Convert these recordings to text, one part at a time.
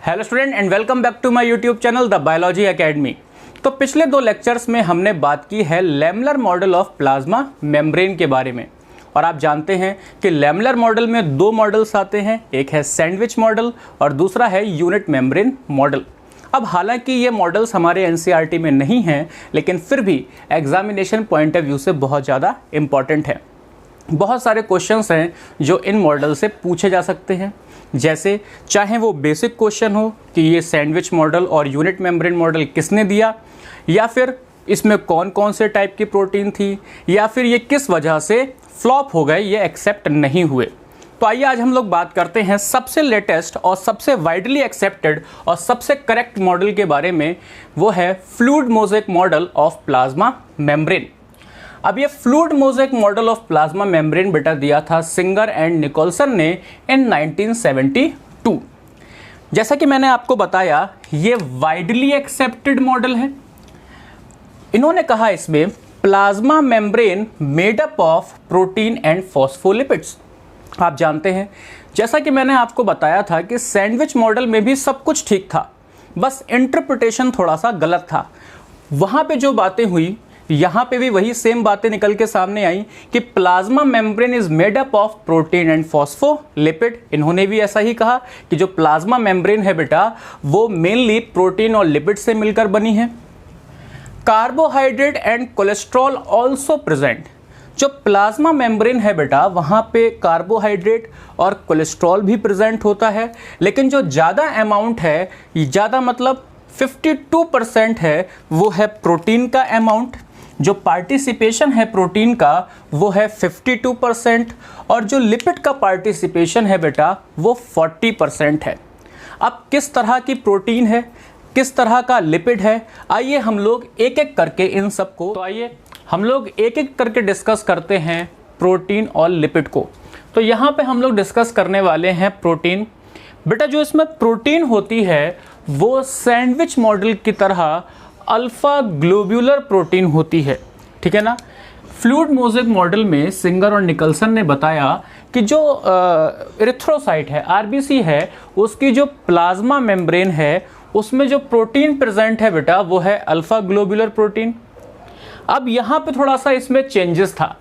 Hello student and welcome back to my YouTube channel the biology academy. तो पिछले दो lectures में हमने बात की है lamellar model of plasma membrane के बारे में। और आप जानते हैं कि लैमेलर मॉडल में दो मॉडल्स आते हैं, एक है सैंडविच मॉडल और दूसरा है यूनिट मेम्ब्रेन मॉडल। अब हालांकि ये मॉडल्स हमारे एनसीईआरटी में नहीं हैं, लेकिन फिर भी एग्जामिनेशन पॉइंट ऑफ व्यू से बहुत ज़्यादा इम्पॉर्टेंट है। बहुत सारे क्वेश्चंस हैं जो इन मॉडल से पूछे जा सकते हैं, जैसे चाहे वो बेसिक क्वेश्चन हो कि ये सैंडविच मॉडल और यूनिट मेम्ब्रेन मॉडल किसने दिया, या फिर इसमें कौन कौन से टाइप की प्रोटीन थी, या फिर ये किस वजह से फ्लॉप हो गए, ये एक्सेप्ट नहीं हुए। तो आइए आज हम लोग बात करते हैं सबसे लेटेस्ट और सबसे वाइडली एक्सेप्टेड और सबसे करेक्ट मॉडल के बारे में। वो है fluid mosaic model of plasma membrane. अब ये fluid mosaic model of plasma membrane बेटा दिया था सिंगर एंड निकोलसन ने इन 1972। जैसा कि मैंने आपको बताया, ये वाइडली एक्सेप्टेड मॉडल है। इन्होंने कहा इसमें plasma membrane made up of protein and phospholipids. आप जानते हैं, जैसा कि मैंने आपको बताया था कि सैंडविच मॉडल में भी सब कुछ ठीक था, बस इंटरप्रिटेशन थोड़ा सा गलत था। वहाँ पे जो बातें हुई, यहाँ पे भी वही सेम बातें निकल के सामने आई कि plasma membrane is made up of protein and phospholipid. इन्होंने भी ऐसा ही कहा कि जो प्लाज्मा मेम्ब्रेन है बेटा, वो मेनली प्रोटीन और लिपिड से मिलकर बनी है। Carbohydrate and cholesterol also present. जो प्लाज्मा मेम्ब्रेन है बेटा, वहाँ पे कार्बोहाइड्रेट और कोलेस्ट्रॉल भी प्रेजेंट होता है, लेकिन जो ज़्यादा अमाउंट है, ज़्यादा मतलब 52% है, वो है प्रोटीन का अमाउंट। जो पार्टिसिपेशन है प्रोटीन का वो है 52%, और जो लिपिड का पार्टिसिपेशन है बेटा वो 40% है। अब किस तरह की प्रोटीन है, किस तरह का लिपिड है, आइए हम लोग एक एक करके इन सब को एक एक करके डिस्कस करते हैं प्रोटीन और लिपिड को। तो यहाँ पे हम लोग डिस्कस करने वाले हैं प्रोटीन। बेटा जो इसमें प्रोटीन होती है वो सैंडविच मॉडल की तरह अल्फा ग्लोब्यूलर प्रोटीन होती है, ठीक है ना। फ्लूइड मोज़ेक मॉडल में सिंगर और निकोलसन ने बताया कि जो एरिथ्रोसाइट है, आरबीसी है, उसकी जो प्लाज्मा मेम्ब्रेन है उसमें जो प्रोटीन प्रेजेंट है बेटा वो है अल्फा ग्लोब्यूलर प्रोटीन। अब यहाँ पे थोड़ा सा इसमें चेंजेस था।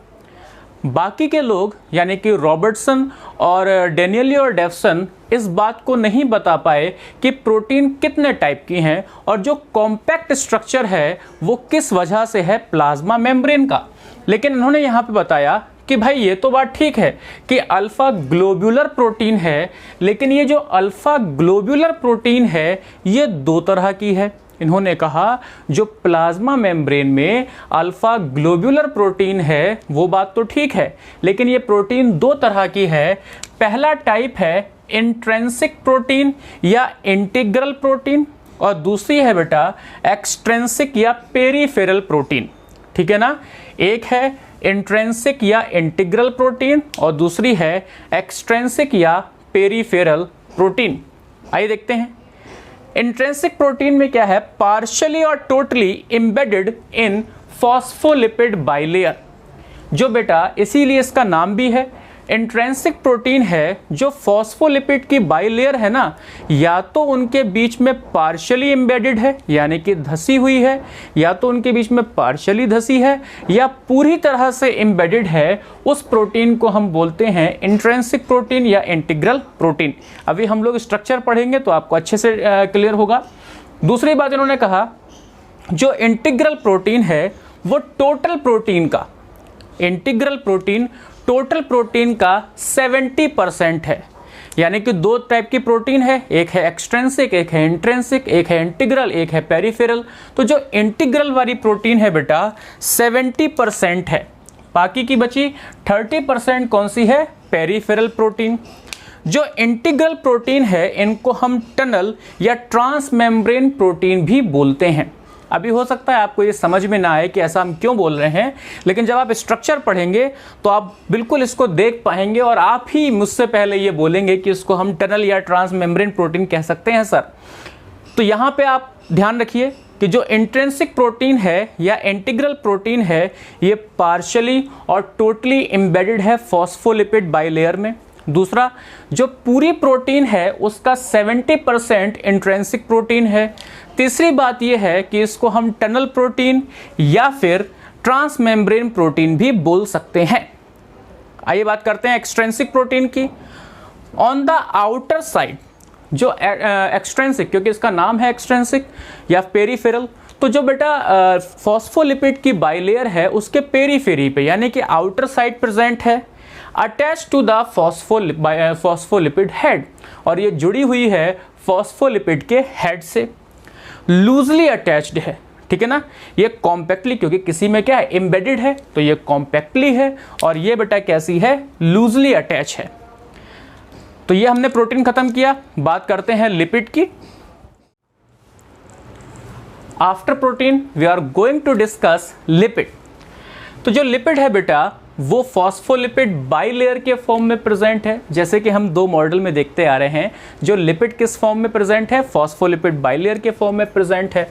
बाकी के लोग यानी कि रॉबर्टसन और डेनियली और डेफसन इस बात को नहीं बता पाए कि प्रोटीन कितने टाइप की हैं और जो कॉम्पैक्ट स्ट्रक्चर है वो किस वजह से है प्लाज्मा मेम्ब्रेन का। लेकिन इन्होंने यहाँ पे बताया कि भाई ये तो बात ठीक है कि अल्फा ग्लोब्यूलर प्रोटीन है, लेकिन ये जो अल्फा ग्लोब्यूलर प्रोटीन है ये दो तरह की है। इन्होंने कहा जो प्लाज्मा मेम्ब्रेन में अल्फा ग्लोब्यूलर प्रोटीन है वो बात तो ठीक है, लेकिन ये प्रोटीन दो तरह की है। पहला टाइप है इंट्रिंसिक प्रोटीन या इंटीग्रल प्रोटीन, और दूसरी है बेटा एक्सट्रिंसिक या पेरिफेरल प्रोटीन, ठीक है ना। एक है इंट्रिंसिक या इंटीग्रल प्रोटीन और दूसरी है एक्सट्रिंसिक या पेरिफेरल प्रोटीन। आइए देखते हैं। इंट्रिंसिक प्रोटीन में क्या है, पार्शियली और totally embedded in phospholipid bilayer. जो बेटा इसीलिए इसका नाम भी है इंट्रिंसिक प्रोटीन है। जो फॉस्फोलिपिड की बाइलेयर है ना, या तो उनके बीच में पार्शियली एम्बेडेड है यानी कि धसी हुई है, या तो उनके बीच में पार्शियली धसी है, या पूरी तरह से एम्बेडेड है। उस प्रोटीन को हम बोलते हैं इंट्रिंसिक प्रोटीन या इंटीग्रल प्रोटीन। अभी हम लोग स्ट्रक्चर पढ़ेंगे तो आपको अच्छे से क्लियर होगा। दूसरी बात इन्होंने कहा जो इंटीग्रल प्रोटीन है वो टोटल प्रोटीन का, इंटीग्रल प्रोटीन टोटल प्रोटीन का 70% है। यानी कि दो टाइप की प्रोटीन है, एक है एक्सट्रिंसिक, एक है इंट्रिंसिक, एक है इंटीग्रल, एक है पेरिफेरल। तो जो इंटीग्रल वाली प्रोटीन है बेटा 70% है, बाकी की बची 30% कौन सी है, पेरिफेरल प्रोटीन। जो इंटीग्रल प्रोटीन है इनको हम टनल या ट्रांसमेम्ब्रेन प्रोटीन भी बोलते हैं। अभी हो सकता है आपको ये समझ में ना आए कि ऐसा हम क्यों बोल रहे हैं, लेकिन जब आप स्ट्रक्चर पढ़ेंगे तो आप बिल्कुल इसको देख पाएंगे और आप ही मुझसे पहले ये बोलेंगे कि इसको हम टनल या ट्रांसमेम्ब्रेन प्रोटीन कह सकते हैं सर। तो यहाँ पे आप ध्यान रखिए कि जो इंट्रिंसिक प्रोटीन है या इंटीग्रल प्रोटीन है ये पार्शियली और टोटली एम्बेडेड है फॉस्फोलिपिड बाइलेयर में, दूसरा, जो पूरी प्रोटीन है उसका 70% इंट्रिंसिक प्रोटीन है। तीसरी बात यह है कि इसको हम टनल प्रोटीन या फिर ट्रांसमेम्ब्रेन प्रोटीन भी बोल सकते हैं। आइए बात करते हैं एक्सट्रिंसिक प्रोटीन की। ऑन द आउटर साइड जो एक्सट्रिंसिक, क्योंकि इसका नाम है एक्सट्रिंसिक या पेरीफेरल, तो जो बेटा फॉस्फोलिपिड की बाइलेयर है उसके पेरीफेरी पे यानी कि आउटर साइड प्रेजेंट है, attach to the phospholipid head, और ये जुड़ी हुई है फॉस्फोलिपिड के हेड से, लूजली अटैच्ड है, ठीक है ना। ये कॉम्पैक्टली, क्योंकि किसी में क्या है एम्बेडेड है, तो ये कॉम्पैक्टली है, और ये बेटा कैसी है लूजली अटैच है। तो ये हमने प्रोटीन खत्म किया। बात करते हैं लिपिड की। After protein we are going to discuss lipid. तो जो लिपिड है बेटा वो फॉस्फोलिपिड बाइलेयर के फॉर्म में प्रेजेंट है, जैसे कि हम दो मॉडल में देखते आ रहे हैं। जो लिपिड किस फॉर्म में प्रेजेंट है, फॉस्फोलिपिड बाइलेयर के फॉर्म में प्रेजेंट है।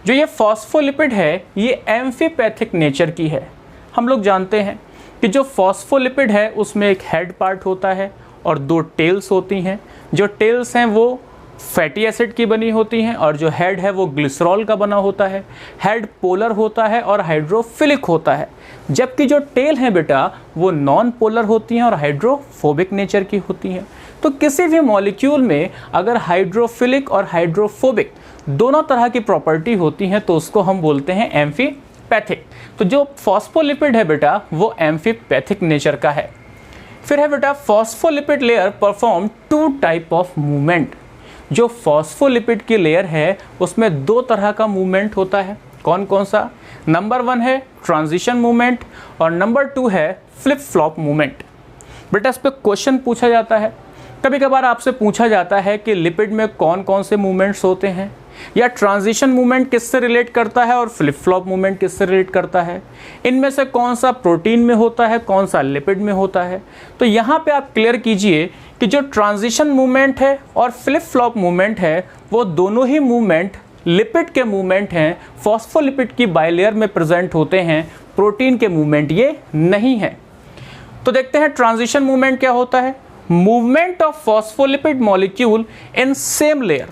जो ये फॉस्फोलिपिड है ये एम्फीपैथिक नेचर की है। हम लोग जानते हैं कि जो फॉस्फोलिपिड है उसमें एक हेड पार्ट होता है और दो टेल्स होती हैं। जो टेल्स हैं वो फैटी एसिड की बनी होती हैं और जो हेड है वो ग्लिसरॉल का बना होता है। हेड पोलर होता है और हाइड्रोफिलिक होता है, जबकि जो टेल हैं बेटा वो नॉन पोलर होती हैं और हाइड्रोफोबिक नेचर की होती हैं। तो किसी भी मॉलिक्यूल में अगर हाइड्रोफिलिक और हाइड्रोफोबिक दोनों तरह की प्रॉपर्टी होती हैं तो उसको हम बोलते हैं एम्फीपैथिक। तो जो फॉस्फोलिपिड है बेटा वो एम्फीपैथिक नेचर का है। फिर है बेटा phospholipid layer perform two type of movement. जो फॉस्फोलिपिड की लेयर है उसमें दो तरह का मूवमेंट होता है। कौन कौन सा? नंबर 1 है ट्रांजिशन मूवमेंट और नंबर 2 है फ्लिप फ्लॉप मूवमेंट। बेटा इस पर क्वेश्चन पूछा जाता है, कभी कभार आपसे पूछा जाता है कि लिपिड में कौन कौन से मूवमेंट्स होते हैं, या ट्रांजिशन मूवमेंट किससे रिलेट करता है और फ्लिप फ्लॉप मूवमेंट किससे रिलेट करता है, इनमें से कौन सा प्रोटीन में होता है, कौन सा लिपिड में होता है। तो यहाँ पे आप क्लियर कीजिए कि जो ट्रांजिशन मूवमेंट है और फ्लिप फ्लॉप मूवमेंट है वो दोनों ही मूवमेंट लिपिड के मूवमेंट हैं, फॉस्फोलिपिड की बाइलेयर में प्रेजेंट होते हैं, प्रोटीन के मूवमेंट ये नहीं है। तो देखते हैं ट्रांजिशन मूवमेंट क्या होता है। Movement of phospholipid molecule in same layer.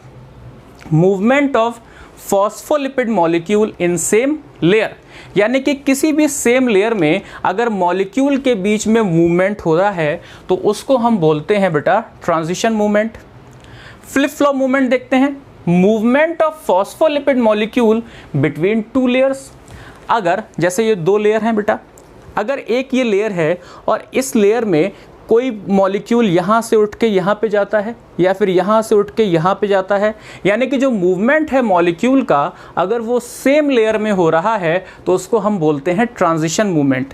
Movement of phospholipid molecule in same layer, यानी कि किसी भी सेम लेयर में अगर मॉलिक्यूल के बीच में मूवमेंट हो रहा है तो उसको हम बोलते हैं बेटा transition movement. Flip flop movement देखते हैं। Movement of phospholipid molecule between two layers. अगर जैसे ये दो लेयर हैं बेटा, अगर एक ये लेयर है और इस लेयर में कोई मॉलिक्यूल यहाँ से उठ के यहाँ पे जाता है या फिर यहाँ से उठ के यहाँ पे जाता है, यानी कि जो मूवमेंट है मॉलिक्यूल का अगर वो सेम लेयर में हो रहा है तो उसको हम बोलते हैं ट्रांजिशन मूवमेंट।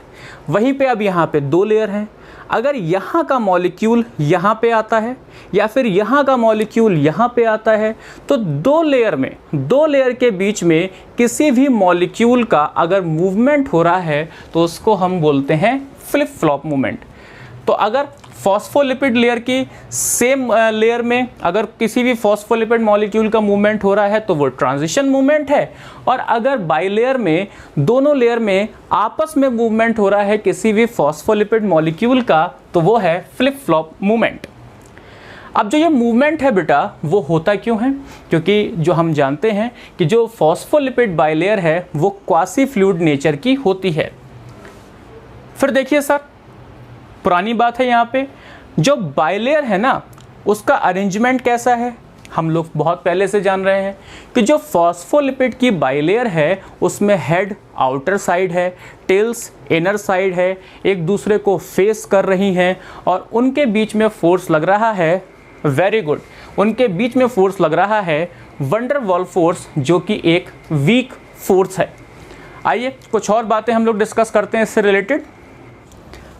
वहीं पे अब यहाँ पे दो लेयर हैं, अगर यहाँ का मॉलिक्यूल यहाँ पे आता है या फिर यहाँ का मॉलिक्यूल यहाँ पे आता है तो दो लेयर के बीच में किसी भी मॉलिक्यूल का अगर मूवमेंट हो रहा है तो उसको हम बोलते हैं फ्लिप फ्लॉप मूवमेंट। तो अगर फॉस्फोलिपिड लेयर की सेम लेयर में अगर किसी भी फॉस्फोलिपिड मॉलिक्यूल का मूवमेंट हो रहा है तो वो ट्रांजिशन मूवमेंट है, और अगर बाइलेयर में दोनों लेयर में आपस में मूवमेंट हो रहा है किसी भी फॉस्फोलिपिड मॉलिक्यूल का तो वो है फ्लिप फ्लॉप मूवमेंट। अब जो ये मूवमेंट है बेटा वो होता क्यों है? क्योंकि जो हम जानते हैं कि जो फॉस्फोलिपिड बाइलेयर है वो क्वासी फ्लूइड नेचर की होती है। फिर देखिए सर, पुरानी बात है यहाँ पे, जो बाइलेयर है ना उसका अरेंजमेंट कैसा है हम लोग बहुत पहले से जान रहे हैं कि जो फॉस्फोलिपिड की बाइलेयर है उसमें हेड आउटर साइड है, टेल्स इनर साइड है, एक दूसरे को फेस कर रही हैं और उनके बीच में फोर्स लग रहा है, वेरी गुड, उनके बीच में फोर्स लग रहा है वंडर वॉल फोर्स, जो कि एक वीक फोर्स है। आइए कुछ और बातें हम लोग डिस्कस करते हैं इससे रिलेटेड।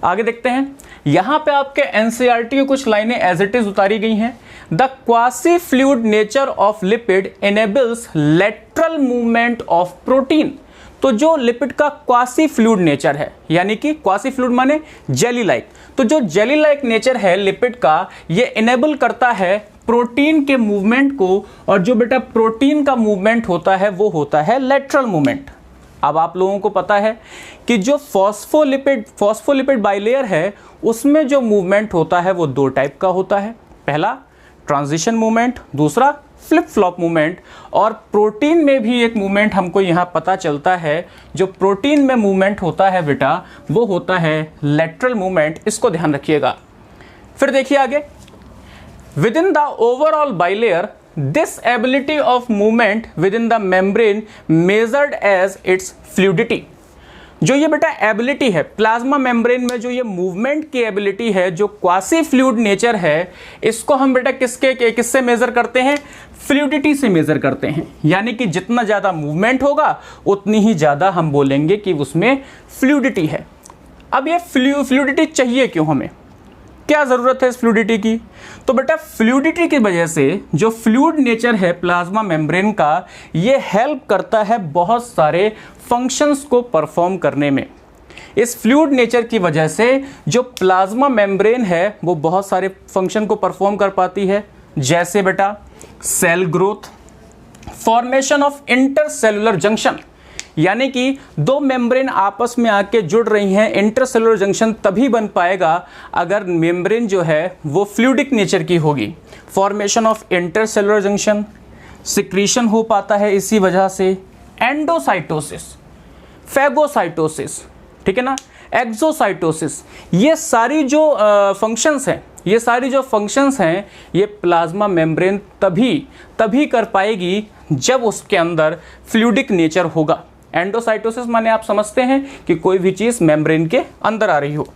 आगे देखते हैं, यहाँ पे आपके एनसीईआरटी की कुछ लाइनें एज इट इज उतारी गई हैं। The quasi fluid nature of lipid enables lateral movement of protein. तो जो लिपिड का क्वासी फ्लूइड नेचर है, यानी कि क्वासी फ्लूइड माने जेली लाइक, तो जो जेली लाइक नेचर है लिपिड का ये इनेबल करता है प्रोटीन के मूवमेंट को, और जो बेटा प्रोटीन का मूवमेंट होता है वो होता है लेटरल मूवमेंट। अब आप लोगों को पता है कि जो फॉस्फोलिपिड बाइलेयर है उसमें जो मूवमेंट होता है वो दो टाइप का होता है, पहला ट्रांजिशन मूवमेंट, दूसरा फ्लिप फ्लॉप मूवमेंट। और प्रोटीन में भी एक मूवमेंट हमको यहाँ पता चलता है, जो प्रोटीन में मूवमेंट होता है बेटा वो होता है लेटरल मूवमेंट, इसको ध्यान रखिएगा। फिर देखिए आगे, within the overall bilayer this ability of movement within the membrane measured as its fluidity. जो ये बेटा एबिलिटी है प्लाज्मा मेम्ब्रेन में, जो ये मूवमेंट की एबिलिटी है, जो क्वासी फ्लूइड नेचर है, इसको हम बेटा किससे मेजर करते हैं? फ्लूइडिटी से मेजर करते हैं। यानी कि जितना ज़्यादा मूवमेंट होगा उतनी ही ज़्यादा हम बोलेंगे कि उसमें फ्लूइडिटी है। अब ये फ्लूइडिटी चाहिए क्यों हमें, क्या ज़रूरत है इस फ्लूइडिटी की? तो बेटा फ्लूइडिटी की वजह से जो फ्लूइड नेचर है प्लाज्मा मेम्ब्रेन का, ये हेल्प करता है बहुत सारे फंक्शंस को परफॉर्म करने में। इस फ्लूइड नेचर की वजह से जो प्लाज्मा मेम्ब्रेन है वो बहुत सारे फंक्शन को परफॉर्म कर पाती है, जैसे बेटा cell growth, formation of intercellular junction, यानी कि दो मेम्ब्रेन आपस में आके जुड़ रही हैं, इंटरसेलुलर जंक्शन तभी बन पाएगा अगर मेम्ब्रेन जो है वो फ्लूइडिक नेचर की होगी। Formation of intercellular junction, secretion हो पाता है इसी वजह से, एंडोसाइटोसिस, फैगोसाइटोसिस, ठीक है ना, एक्सोसाइटोसिस, ये सारी जो फंक्शंस हैं ये प्लाज्मा मेम्ब्रेन तभी कर पाएगी जब उसके अंदर फ्लूइडिक नेचर होगा। एंडोसाइटोसिस माने आप समझते हैं कि कोई भी चीज़ मेम्ब्रेन के अंदर आ रही हो।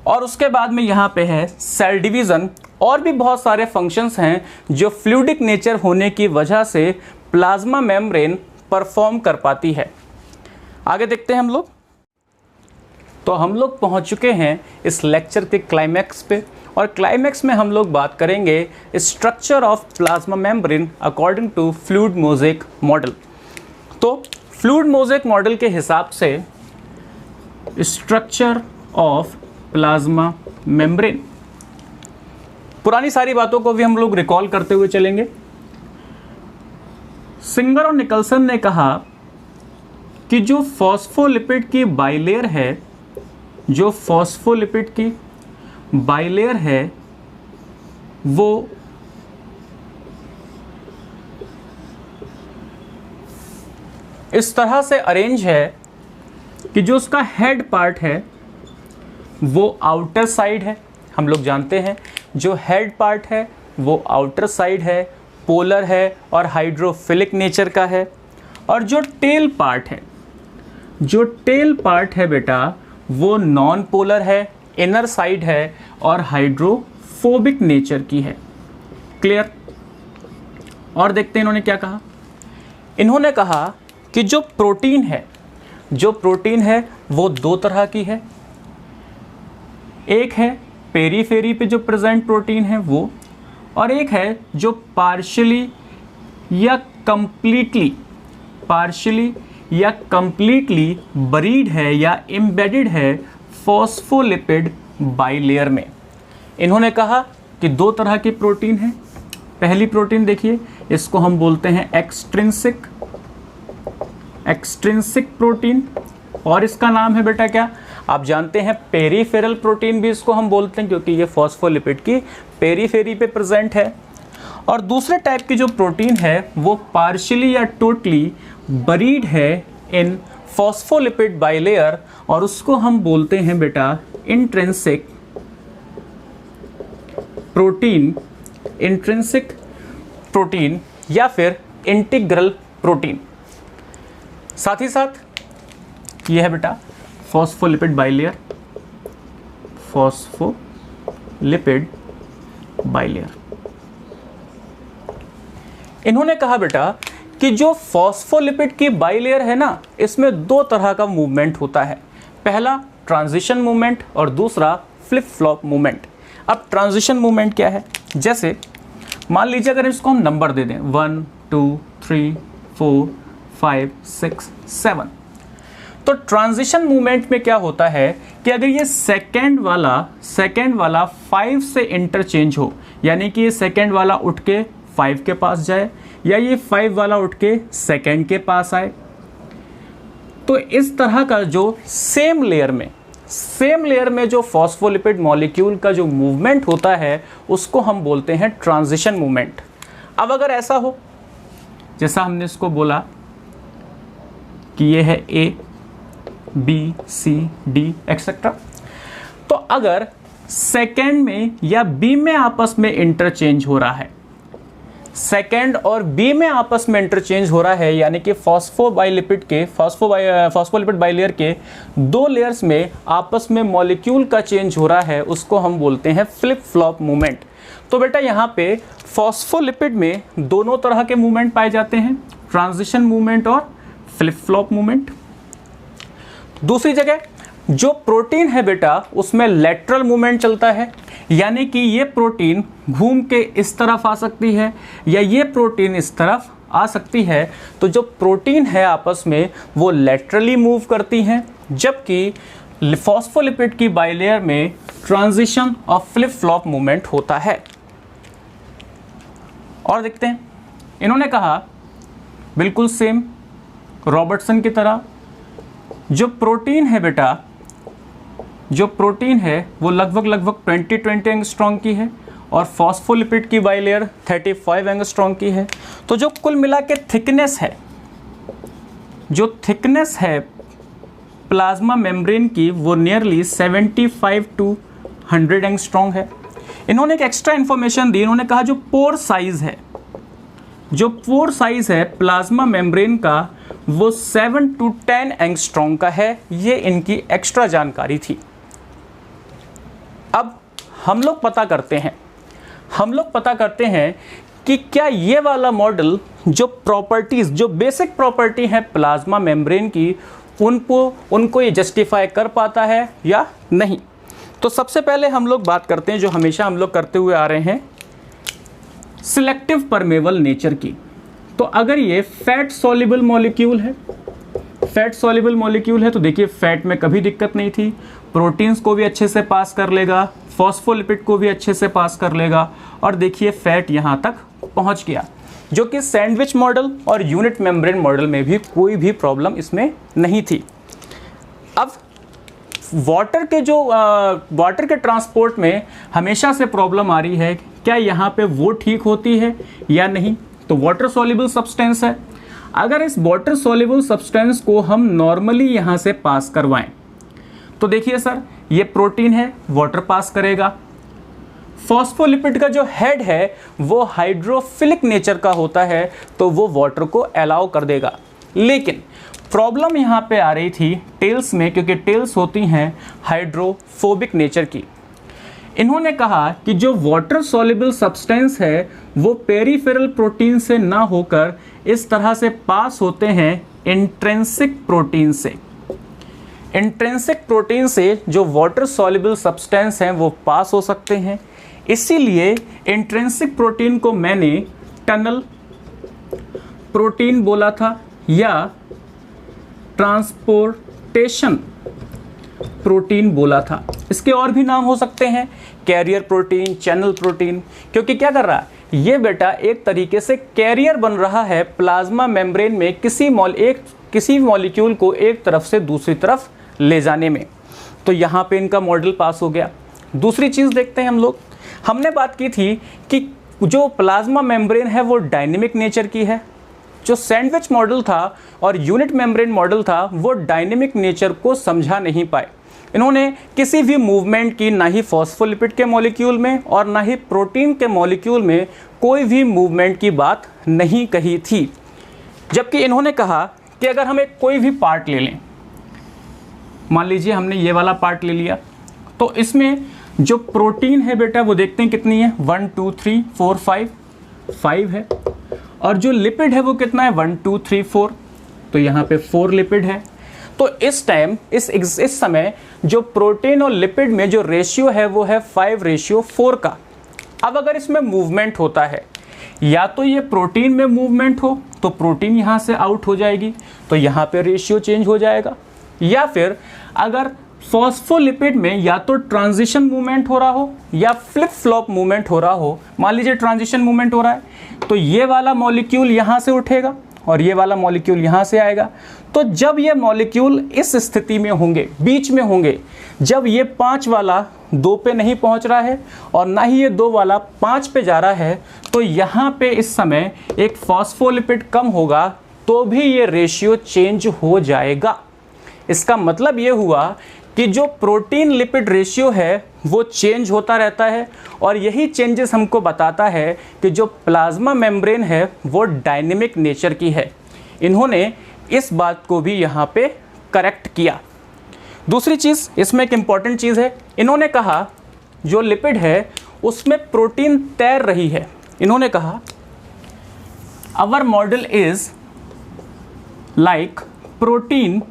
और उसके बाद में यहाँ पे है सेल डिवीज़न, और भी बहुत सारे फंक्शंस हैं जो फ्लूइडिक नेचर होने की वजह से प्लाज्मा मेम्ब्रेन परफॉर्म कर पाती है। आगे देखते हैं हम लोग। तो हम लोग पहुँच चुके हैं इस लेक्चर के क्लाइमैक्स पे, और क्लाइमैक्स में हम लोग बात करेंगे structure of plasma membrane according to fluid mosaic model. तो फ्लूइड मोज़ेक मॉडल के हिसाब से स्ट्रक्चर ऑफ प्लाज्मा मेम्ब्रेन, पुरानी सारी बातों को भी हम लोग रिकॉल करते हुए चलेंगे। सिंगर और निकल्सन ने कहा कि जो फॉस्फोलिपिड की बाइलेयर है, जो फॉस्फोलिपिड की बाइलेयर है वो इस तरह से अरेंज है कि जो उसका हेड पार्ट है वो आउटर साइड है। हम लोग जानते हैं जो हेड पार्ट है वो आउटर साइड है, पोलर है और हाइड्रोफिलिक नेचर का है। और जो टेल पार्ट है बेटा वो नॉन पोलर है, इनर साइड है और हाइड्रोफोबिक नेचर की है। क्लियर? और देखते हैं इन्होंने क्या कहा। इन्होंने कहा कि जो प्रोटीन है वो दो तरह की है। एक है पेरीफेरी पे जो प्रेजेंट प्रोटीन है वो, और एक है जो पार्शियली या कंप्लीटली बरीड है या एम्बेडेड है फॉस्फोलिपिड बाइलेयर में। इन्होंने कहा कि दो तरह की प्रोटीन है। पहली प्रोटीन देखिए, इसको हम बोलते हैं एक्सट्रिंसिक प्रोटीन, और इसका नाम है बेटा क्या, आप जानते हैं पेरीफेरल प्रोटीन भी इसको हम बोलते हैं, क्योंकि ये फॉस्फोलिपिड की पेरीफेरी पे प्रेजेंट है। और दूसरे टाइप की जो प्रोटीन है वो पार्शियली या टोटली बरीड है इन फॉस्फोलिपिड बाइलेयर, और उसको हम बोलते हैं बेटा इंट्रिंसिक प्रोटीन या फिर इंटीग्रल प्रोटीन। साथ ही साथ ये है बेटा फॉस्फोलिपिड बाइलेयर। इन्होंने कहा बेटा कि जो फॉस्फोलिपिड की बाइलेयर है ना, इसमें दो तरह का मूवमेंट होता है, पहला ट्रांजिशन मूवमेंट और दूसरा फ्लिप फ्लॉप मूवमेंट। अब ट्रांजिशन मूवमेंट क्या है, जैसे मान लीजिए अगर इसको हम नंबर दे दें 1 2 3 4 5 6 7, तो ट्रांजिशन मूवमेंट में क्या होता है कि अगर ये सेकेंड वाला 5 से इंटरचेंज हो, यानी कि ये सेकेंड वाला उठ के 5 के पास जाए या ये 5 वाला उठ के सेकेंड के पास आए, तो तो इस तरह का जो सेम लेयर में जो फॉस्फोलिपिड मॉलिक्यूल का जो मूवमेंट होता है उसको हम बोलते हैं ट्रांजिशन मूवमेंट। अब अगर ऐसा हो, जैसा हमने इसको बोला कि ये है A, B, C, D etcetera, तो अगर सेकेंड में या B में आपस में इंटरचेंज हो रहा है, सेकेंड और B में आपस में इंटरचेंज हो रहा है, यानी कि फॉस्फोलिपिड बाइलेयर के दो लेयर्स में आपस में मॉलिक्यूल का चेंज हो रहा है, उसको हम बोलते हैं फ्लिप फ्लॉप मूवमेंट। तो बेटा यहाँ पे फॉस्फोलिपिड में दोनों तरह के मूवमेंट पाए जाते हैं, ट्रांजिशन मूवमेंट और फ्लिप फ्लॉप मूवमेंट। दूसरी जगह जो प्रोटीन है बेटा उसमें लेटरल मूवमेंट चलता है, यानी कि ये प्रोटीन घूम के इस तरफ आ सकती है या ये प्रोटीन इस तरफ आ सकती है। तो जो प्रोटीन है आपस में वो लेटरली मूव करती हैं, जबकि फॉस्फोलिपिड की बाइलेयर में ट्रांजिशन और फ्लिप फ्लॉप मूवमेंट होता है। और देखते हैं, इन्होंने कहा बिल्कुल सेम रॉबर्टसन की तरह जो प्रोटीन है बेटा, जो प्रोटीन है वो लगभग 20 एंगस्ट्रॉन्ग की है और फॉस्फोलिपिड की बाइलेयर 35 एंगस्ट्रॉन्ग की है। तो जो कुल मिला के थिकनेस है, जो थिकनेस है प्लाज्मा मेम्ब्रेन की वो नियरली 75 to 100 एंगस्ट्रॉन्ग है। इन्होंने एक एक्स्ट्रा इंफॉर्मेशन दी, इन्होंने कहा जो पोर साइज है, जो पोर साइज है प्लाज्मा मेम्ब्रेन का वो 7 to 10 एंगस्ट्रॉन्ग का है। ये इनकी एक्स्ट्रा जानकारी थी। अब हम लोग पता करते हैं कि क्या ये वाला मॉडल जो प्रॉपर्टीज, जो बेसिक प्रॉपर्टी है प्लाज्मा मेम्ब्रेन की, उनको ये जस्टिफाई कर पाता है या नहीं। तो सबसे पहले हम लोग बात करते हैं जो हमेशा हम लोग करते हुए आ रहे हैं, सिलेक्टिव परमेबल नेचर की। तो अगर ये फैट सॉल्युबल मॉलिक्यूल है, तो देखिए फैट में कभी दिक्कत नहीं थी, प्रोटीन्स को भी अच्छे से पास कर लेगा, फॉस्फोलिपिड को भी अच्छे से पास कर लेगा, और देखिए फैट यहाँ तक पहुँच गया, जो कि सैंडविच मॉडल और यूनिट मेम्ब्रेन मॉडल में भी कोई भी प्रॉब्लम इसमें नहीं थी। अब वाटर के ट्रांसपोर्ट में हमेशा से प्रॉब्लम आ रही है, क्या यहाँ पे वो ठीक होती है या नहीं। तो वाटर सॉल्युबल सब्सटेंस है, अगर इस वाटर सॉल्युबल सब्सटेंस को हम नॉर्मली यहाँ से पास करवाएं तो देखिए सर ये प्रोटीन है, वाटर पास करेगा। फॉस्फोलिपिड का जो हेड है वो हाइड्रोफिलिक नेचर का होता है, तो वो वाटर को अलाउ कर देगा। लेकिन प्रॉब्लम यहाँ पे आ रही थी टेल्स में, क्योंकि टेल्स होती हैं हाइड्रोफोबिक नेचर की। इन्होंने कहा कि जो वाटर सॉल्युबल सब्सटेंस है वो पेरिफेरल प्रोटीन से ना होकर इस तरह से पास होते हैं इंट्रिंसिक प्रोटीन से। इंट्रिंसिक प्रोटीन से जो वाटर सॉल्युबल सब्सटेंस हैं वो पास हो सकते हैं, इसीलिए इंट्रिंसिक प्रोटीन को मैंने टनल प्रोटीन बोला था या ट्रांसपोर्टेशन प्रोटीन बोला था। इसके और भी नाम हो सकते हैं, कैरियर प्रोटीन, चैनल प्रोटीन, क्योंकि क्या कर रहा है ये बेटा एक तरीके से कैरियर बन रहा है प्लाज्मा मेम्ब्रेन में किसी मॉलिक्यूल को एक तरफ से दूसरी तरफ ले जाने में। तो यहाँ पे इनका मॉडल पास हो गया। दूसरी चीज़ देखते हैं हम लोग, हमने बात की थी कि जो प्लाज्मा मेम्ब्रेन है वो डायनेमिक नेचर की है। जो सैंडविच मॉडल था और यूनिट मेम्ब्रेन मॉडल था वो डायनेमिक नेचर को समझा नहीं पाए। इन्होंने किसी भी मूवमेंट की ना ही फॉस्फोलिपिड के मॉलिक्यूल में और ना ही प्रोटीन के मॉलिक्यूल में कोई भी मूवमेंट की बात नहीं कही थी। जबकि इन्होंने कहा कि अगर हम एक कोई भी पार्ट ले लें, मान लीजिए हमने ये वाला पार्ट ले लिया, तो इसमें जो प्रोटीन है बेटा वो देखते हैं कितनी है, 1 2 3 4 5 है, और जो लिपिड है वो कितना है 1 2 3 4, तो यहाँ पे 4 लिपिड है। तो इस टाइम इस समय जो प्रोटीन और लिपिड में जो रेशियो है वो है 5:4 का। अब अगर इसमें मूवमेंट होता है, या तो ये प्रोटीन में मूवमेंट हो तो प्रोटीन यहाँ से आउट हो जाएगी, तो यहाँ पे रेशियो चेंज हो जाएगा, या फिर अगर फॉस्फोलिपिड में या तो ट्रांजिशन मूवमेंट हो रहा हो या फ्लिप फ्लॉप मूवमेंट हो रहा हो, मान लीजिए ट्रांजिशन मूवमेंट हो रहा है तो ये वाला मॉलिक्यूल यहाँ से उठेगा और ये वाला मॉलिक्यूल यहाँ से आएगा। तो जब ये मॉलिक्यूल इस स्थिति में होंगे, बीच में होंगे, जब ये 5 वाला 2 पे नहीं पहुँच रहा है और ना ही ये 2 वाला 5 पे जा रहा है, तो यहाँ पे इस समय एक फॉस्फोलिपिड कम होगा तो भी ये रेशियो चेंज हो जाएगा। इसका मतलब ये हुआ कि जो प्रोटीन लिपिड रेशियो है वो चेंज होता रहता है और यही चेंजेस हमको बताता है कि जो प्लाज्मा मेम्ब्रेन है वो डायनेमिक नेचर की है। इन्होंने इस बात को भी यहाँ पे करेक्ट किया। दूसरी चीज़, इसमें एक इम्पॉर्टेंट चीज़ है, इन्होंने कहा जो लिपिड है उसमें प्रोटीन तैर रही है। इन्होंने कहा our model is like protein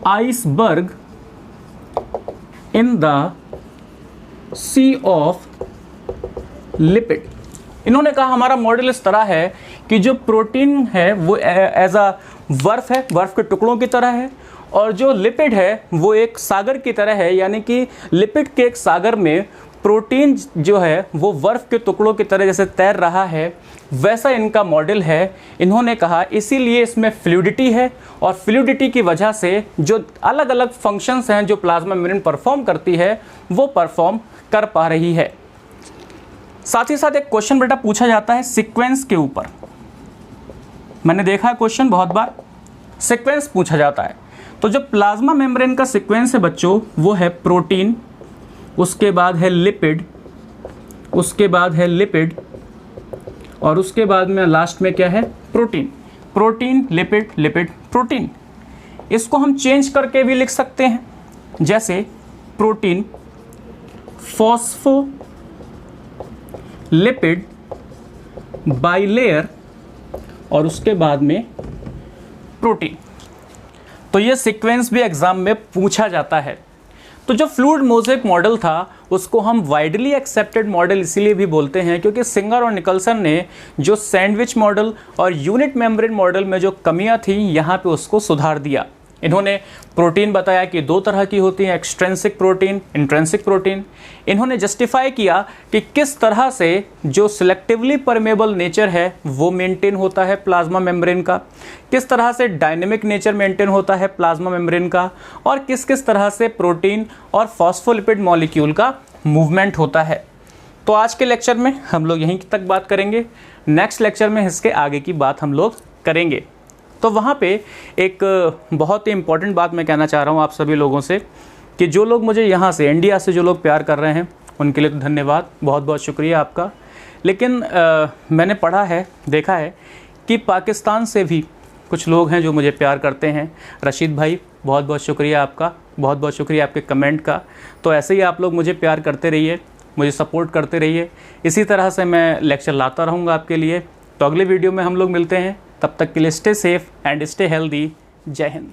iceberg in the sea of lipid. इन्होंने कहा हमारा मॉडल इस तरह है कि जो प्रोटीन है वो एज अ बर्फ है, बर्फ के टुकड़ों की तरह है, और जो लिपिड है वो एक सागर की तरह है, यानी कि लिपिड के एक सागर में प्रोटीन जो है वो बर्फ के टुकड़ों की तरह जैसे तैर रहा है, वैसा इनका मॉडल है। इन्होंने कहा इसीलिए इसमें फ्लूइडिटी है और फ्लूइडिटी की वजह से जो अलग अलग फंक्शंस हैं जो प्लाज्मा मेम्ब्रेन परफॉर्म करती है वो परफॉर्म कर पा रही है। साथ ही साथ एक क्वेश्चन बेटा पूछा जाता है सीक्वेंस के ऊपर। मैंने देखा है क्वेश्चन बहुत बार, सीक्वेंस पूछा जाता है। तो जो प्लाज्मा मेम्ब्रेन का सीक्वेंस है बच्चों वो है प्रोटीन, उसके बाद है लिपिड, उसके बाद है लिपिड और उसके बाद में लास्ट में क्या है, protein. Protein lipid lipid protein. इसको हम चेंज करके भी लिख सकते हैं, जैसे प्रोटीन फॉस्फो लिपिड बाइलेयर और उसके बाद में प्रोटीन। तो ये सीक्वेंस भी एग्जाम में पूछा जाता है। तो जो फ्लूइड मोज़ेक मॉडल था उसको हम वाइडली एक्सेप्टेड मॉडल इसीलिए भी बोलते हैं क्योंकि सिंगर और निकलसन ने जो सैंडविच मॉडल और यूनिट मेम्ब्रेन मॉडल में जो कमियां थी यहाँ पे उसको सुधार दिया। इन्होंने प्रोटीन बताया कि 2 तरह की होती हैं, एक्सट्रिंसिक प्रोटीन, इंट्रिंसिक प्रोटीन। इन्होंने जस्टिफाई किया कि किस तरह से जो सिलेक्टिवली परमेबल नेचर है वो मेंटेन होता है प्लाज्मा मेम्ब्रेन का, किस तरह से डायनेमिक नेचर मेंटेन होता है प्लाज्मा मेम्ब्रेन का, और किस किस तरह से प्रोटीन और फॉस्फोलिपिड मॉलिक्यूल का मूवमेंट होता है। तो आज के लेक्चर में हम लोग यहीं तक बात करेंगे। नेक्स्ट लेक्चर में इसके आगे की बात हम लोग करेंगे। तो वहाँ पे एक बहुत ही इम्पॉर्टेंट बात मैं कहना चाह रहा हूँ आप सभी लोगों से कि जो लोग मुझे यहाँ से इंडिया से जो लोग प्यार कर रहे हैं उनके लिए तो धन्यवाद, बहुत बहुत शुक्रिया आपका। लेकिन मैंने पढ़ा है, देखा है कि पाकिस्तान से भी कुछ लोग हैं जो मुझे प्यार करते हैं। रशीद भाई बहुत बहुत शुक्रिया आपका, बहुत बहुत शुक्रिया आपके कमेंट का। तो ऐसे ही आप लोग मुझे प्यार करते रहिए, मुझे सपोर्ट करते रहिए। इसी तरह से मैं लेक्चर लाता रहूँगा आपके लिए। तो अगले वीडियो में हम लोग मिलते हैं, तब तक के लिए stay safe and stay healthy. जय हिंद।